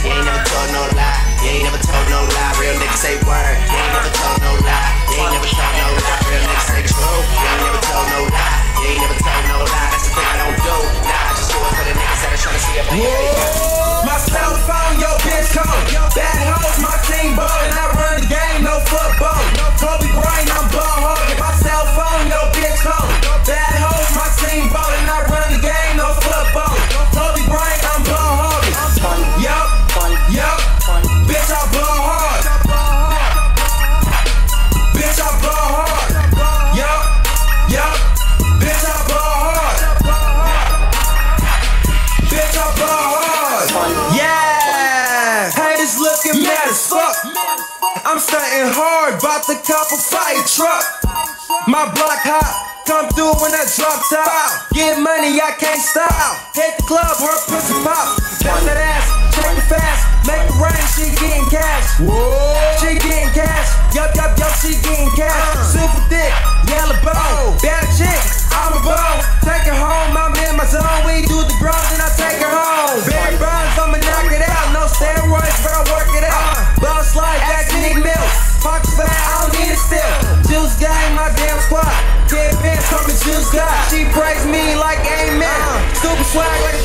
You ain't never told no lie. You ain't never told no lie. Real niggas say word. You ain't never told no lie. You ain't never told no lie. Real niggas say true. You ain't never told no lie. You ain't never told no lie. That's the thing I don't do. Nah, I just do it for the niggas that are trying to see if I can. My cell phone, yo bitch code. Bad hoes, my team ballin'. I run the game, no football. Kobe Bryant, I'm ball hogging. My cell phone, yo bitch code. Bad hoes, my team ballin'. I run the game, no football. Kobe Bryant, I'm ball hogging. Yup, yup, bitch I ball hard. Bitch I ball hard. Yup, yup, bitch I ball hard. Bitch I ball hard. Yeah, haters looking mad as fuck. I'm stunting hard, bout to cop a fire truck. My block hot, come through when I drop top. Get money, I can't stop. Hit the club, her pussy pop. Bounce that ass, check it fast. Make it rain, she getting cash. She getting cash. Yup, yup, yup, she getting cash. Super thick, yellow bow. Bad chick, I'm a bone. Take her home, I'm in my zone. We do the growth and I take her home. Barry Bonds, I'ma knock it out. No steroids, but I work it out. Boss like that, Nick Mills. Fox fat, I don't need it still. Juice gang, my damn squad. Kid bitch, talking juice guy. She praise me like amen. Super swag like a